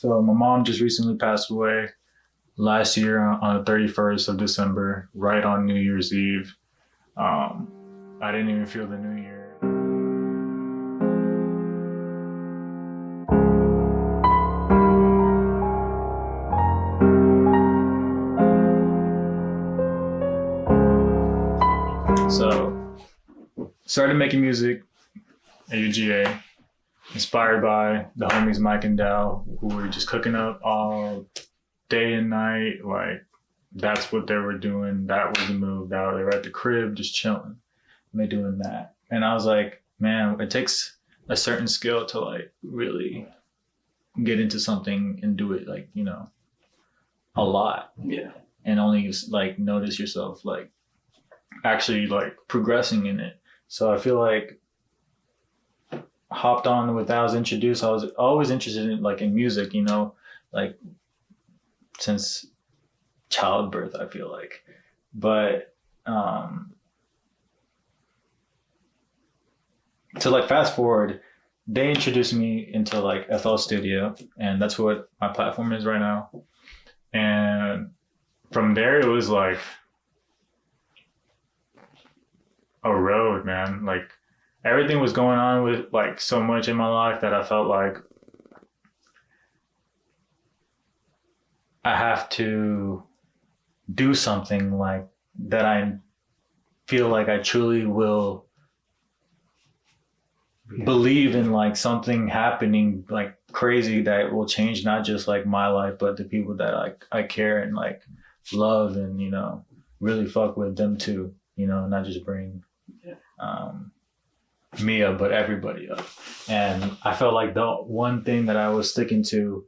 So my mom just recently passed away last year on the 31st of December, right on New Year's Eve. Um, I didn't even feel the new year. So started making music at UGA, inspired by the homies Mike and Dal, who were just cooking up all day and night. Like that's what they were doing. That was the move. They were at the crib just chilling. And they doing that. And I was like, man, it takes a certain skill to like really get into something and do it like, a lot. Yeah. And only like notice yourself like actually like progressing in it. So I feel like hopped on with that. I was introduced. I was always interested in like in music, like since childbirth, I feel like. But to like fast forward, they introduced me into like FL Studio, and that's what my platform is right now. And from there, it was like a road, man. Like everything was going on with like so much in my life that I felt like I have to do something like that. I feel like I truly will believe in like something happening like crazy that will change not just like my life, but the people that I care and like love and, really fuck with them too, not just bring me up, but everybody up. And I felt like the one thing that I was sticking to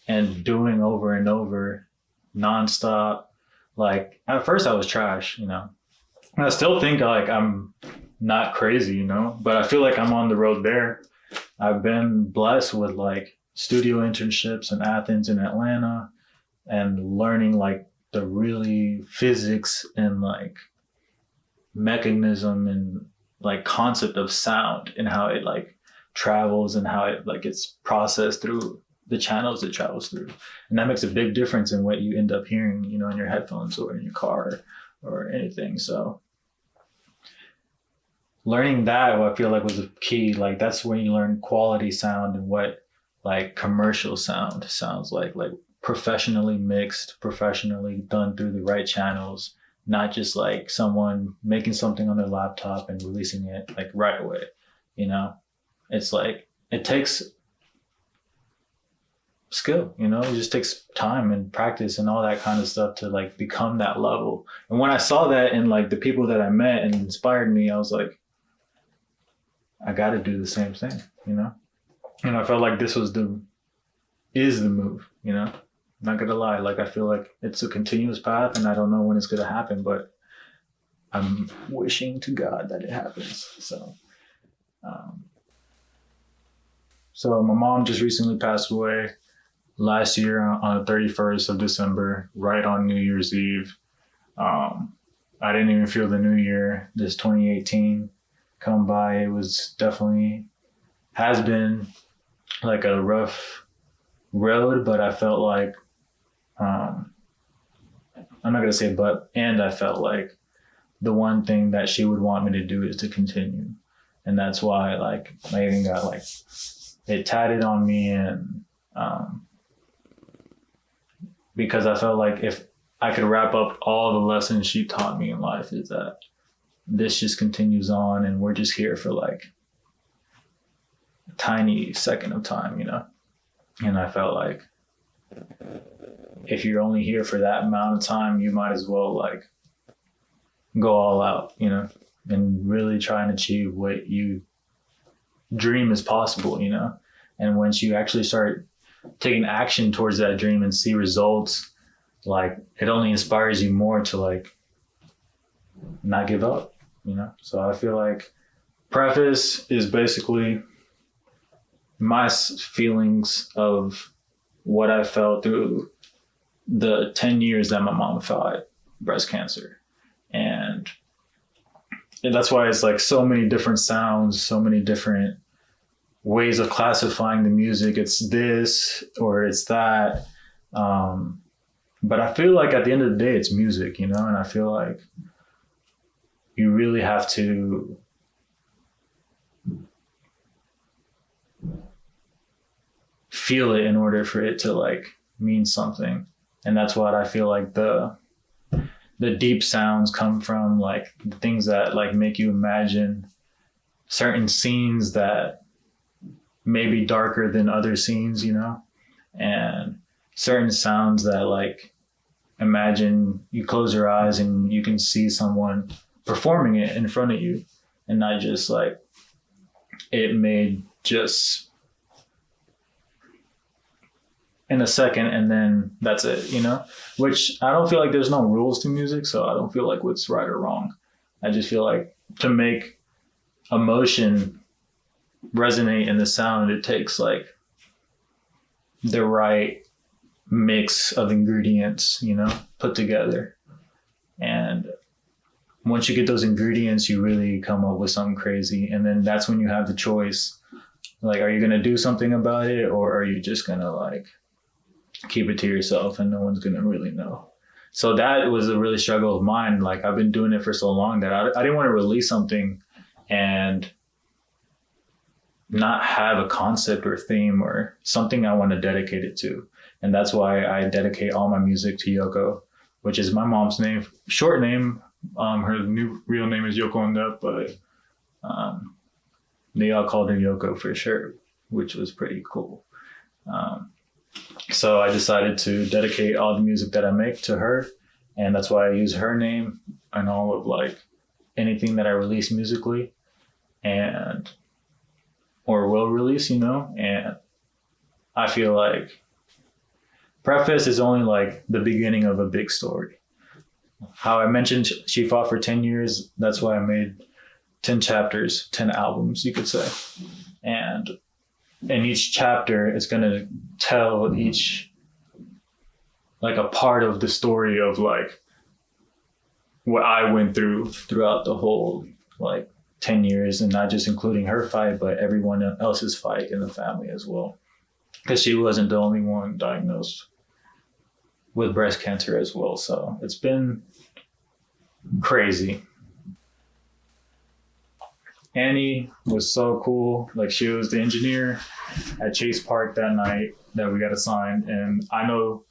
and doing over and over nonstop, like at first I was trash, and I still think like I'm not crazy, but I feel like I'm on the road there. I've been blessed with like studio internships in Athens and Atlanta and learning like the really physics and like mechanism and like concept of sound and how it like travels and how it like gets processed through the channels it travels through. And that makes a big difference in what you end up hearing, in your headphones or in your car or anything. So learning that, I feel like was the key. Like that's when you learn quality sound and what like commercial sound sounds like professionally mixed, professionally done through the right channels, not just like someone making something on their laptop and releasing it like right away. It's like, it takes skill, it just takes time and practice and all that kind of stuff to like become that level. And when I saw that in like the people that I met and inspired me, I was like, I got to do the same thing, and I felt like this is the move, I'm not gonna lie. Like, I feel like it's a continuous path and I don't know when it's gonna happen, but I'm wishing to God that it happens. So my mom just recently passed away last year on the 31st of December, right on New Year's Eve. I didn't even feel the new year, this 2018 come by. It was definitely, has been like a rough road, but I felt like, I'm not gonna say but, and I felt like the one thing that she would want me to do is to continue. And that's why like I even got like it tatted on me, and because I felt like if I could wrap up all the lessons she taught me in life, is that this just continues on and we're just here for like a tiny second of time, And I felt like if you're only here for that amount of time, you might as well like go all out, and really try and achieve what you dream is possible, And once you actually start taking action towards that dream and see results, like it only inspires you more to like not give up, So I feel like Preface is basically my feelings of what I felt through the 10 years that my mom fought breast cancer. And that's why it's like so many different sounds, so many different ways of classifying the music. It's this or it's that. But I feel like at the end of the day, it's music, you know, and I feel like you really have to feel it in order for it to like mean something. And that's what I feel like the deep sounds come from, like the things that like make you imagine certain scenes that may be darker than other scenes, you know, and certain sounds that like imagine you close your eyes and you can see someone performing it in front of you and not just like it made just in a second and then that's it, you know, which I don't feel like there's no rules to music. So I don't feel like what's right or wrong. I just feel like to make emotion resonate in the sound, it takes like the right mix of ingredients, you know, put together. And once you get those ingredients, you really come up with something crazy. And then that's when you have the choice. Like, are you going to do something about it, or are you just going to like keep it to yourself and no one's going to really know? So that was a really struggle of mine. Like, I've been doing it for so long that I didn't want to release something and not have a concept or theme or something I want to dedicate it to. And that's why I dedicate all my music to Yoko, which is my mom's name, short name. Her new real name is Yoko, but they all called her Yoko for sure, which was pretty cool. So I decided to dedicate all the music that I make to her. And that's why I use her name and all of like anything that I release musically and or will release, you know. And I feel like Preface is only like the beginning of a big story. How I mentioned she fought for 10 years. That's why I made 10 chapters, 10 albums, you could say. And in each chapter, it's going to tell each, like a part of the story of like what I went through throughout the whole like 10 years, and not just including her fight, but everyone else's fight in the family as well. Because she wasn't the only one diagnosed with breast cancer as well. So it's been crazy. Annie was so cool. Like, she was the engineer at Chase Park that night that we got assigned. And I know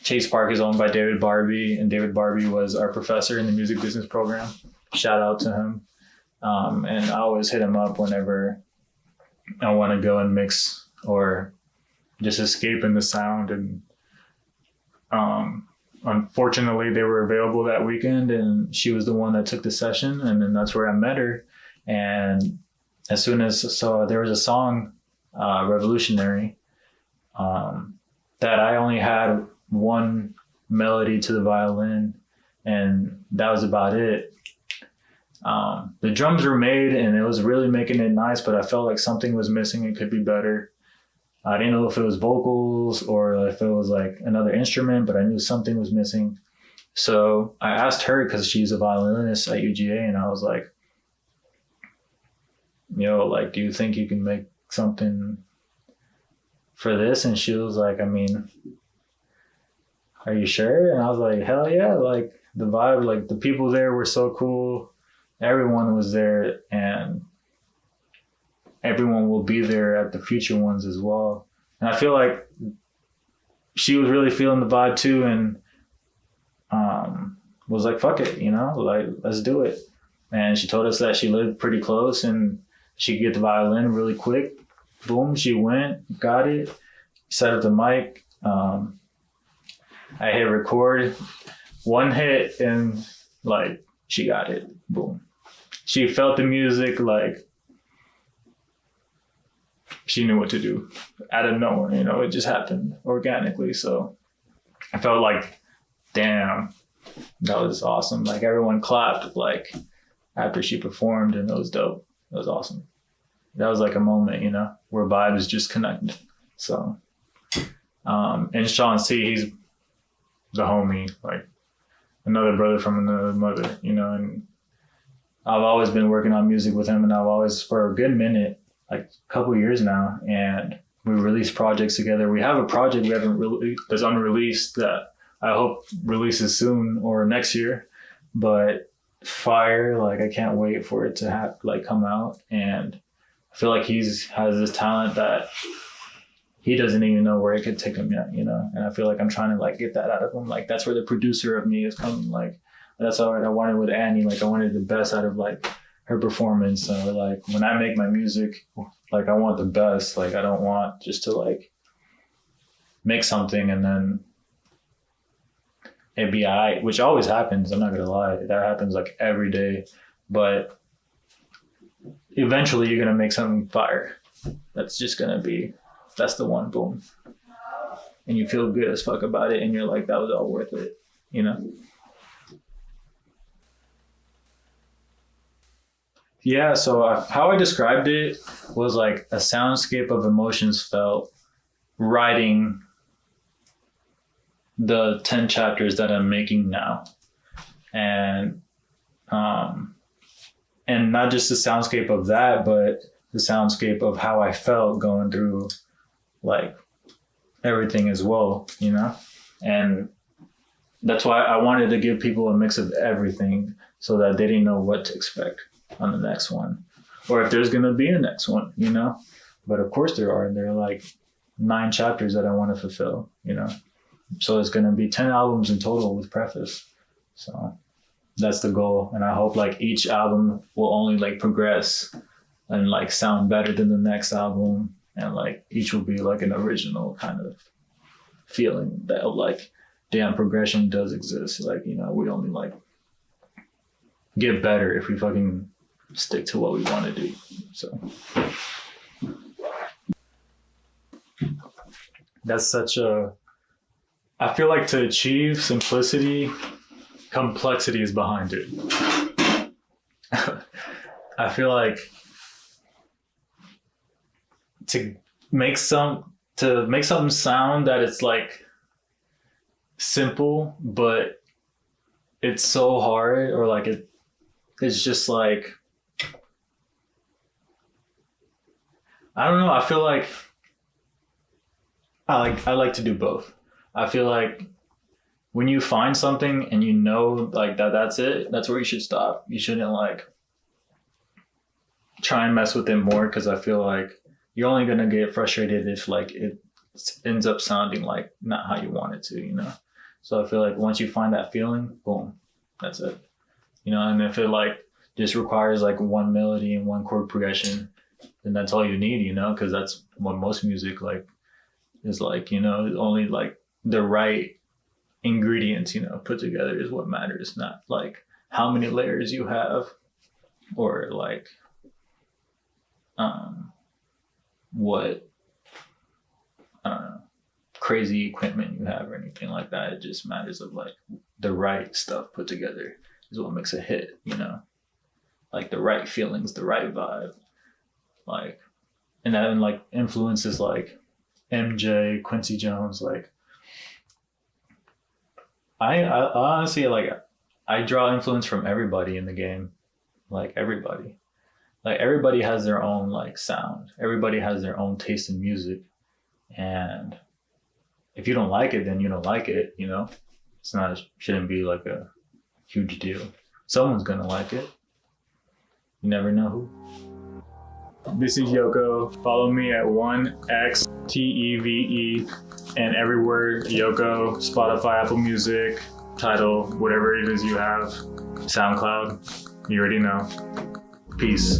Chase Park is owned by David Barbie, and David Barbie was our professor in the music business program. Shout out to him. And I always hit him up whenever I want to go and mix or just escape in the sound. And unfortunately, they were available that weekend, and she was the one that took the session. And then that's where I met her. And as soon as, so there was a song, Revolutionary, that I only had one melody to the violin, and that was about it. The drums were made and it was really making it nice, but I felt like something was missing. It could be better. I didn't know if it was vocals or if it was like another instrument, but I knew something was missing. So I asked her, because she's a violinist at UGA, and I was like, yo, like, do you think you can make something for this? And she was like, I mean, are you sure? And I was like, hell yeah. Like, the vibe, like the people there were so cool. Everyone was there, and everyone will be there at the future ones as well. And I feel like she was really feeling the vibe too, and was like, fuck it, you know, like, let's do it. And she told us that she lived pretty close and she could get the violin really quick. Boom, she went, got it, set up the mic. I hit record, one hit, and like, she got it. Boom. She felt the music, like she knew what to do out of nowhere, you know, it just happened organically. So I felt like, damn, that was awesome. Like, everyone clapped like after she performed, and it was dope. It was awesome. That was like a moment, you know, where vibes just connected. So, and Sean C, he's the homie, like another brother from another mother, you know, and I've always been working on music with him, and I've always, for a good minute, like a couple years now, and we release projects together. We have a project we haven't really that's unreleased that I hope releases soon or next year. But fire, like I can't wait for it to come out. And I feel like has this talent that he doesn't even know where it could take him yet, And I feel like I'm trying to like get that out of him. Like that's where the producer of me is coming. Like that's what I wanted with Annie. Like I wanted the best out of like her performance. So like when I make my music, like I want the best. Like I don't want just to like make something and then it be alright, which always happens. I'm not gonna lie, that happens like every day. But eventually, you're gonna make something fire. That's the one. Boom, and you feel good as fuck about it, and you're like, that was all worth it, Yeah. So how I described it was like a soundscape of emotions felt writing the 10 chapters that I'm making now. And not just the soundscape of that, but the soundscape of how I felt going through like everything as well, And that's why I wanted to give people a mix of everything so that they didn't know what to expect on the next one. Or if there's gonna be a next one, But of course there are. There are like 9 chapters that I want to fulfill, So it's going to be 10 albums in total with Preface. So that's the goal. And I hope like each album will only like progress and like sound better than the next album. And like each will be like an original kind of feeling that like, damn, progression does exist. Like, we only like get better if we fucking stick to what we want to do. So that's I feel like to achieve simplicity, complexity is behind it. I feel like to make something sound that it's like simple, but it's so hard, or like it's just like, I don't know. I feel like I like to do both. I feel like when you find something and like that's it, that's where you should stop. You shouldn't like try and mess with it more, because I feel like you're only gonna get frustrated if like it ends up sounding like not how you want it to, So I feel like once you find that feeling, boom, that's it. And if it like just requires like one melody and one chord progression, then that's all you need, because that's what most music like is like, only like the right ingredients, put together is what matters, not like how many layers you have or like what crazy equipment you have or anything like that. It just matters of like the right stuff put together is what makes a hit, like the right feelings, the right vibe, like, and then like influences like MJ, Quincy Jones, like I honestly like I draw influence from everybody in the game, like everybody has their own like sound, everybody has their own taste in music, and if you don't like it, then you don't like it, shouldn't be like a huge deal. Someone's gonna like it. You never know who. This is Yoko. Follow me at 1XTEVE and everywhere Yoko, Spotify, Apple Music, Tidal, whatever it is you have, SoundCloud. You already know. Peace.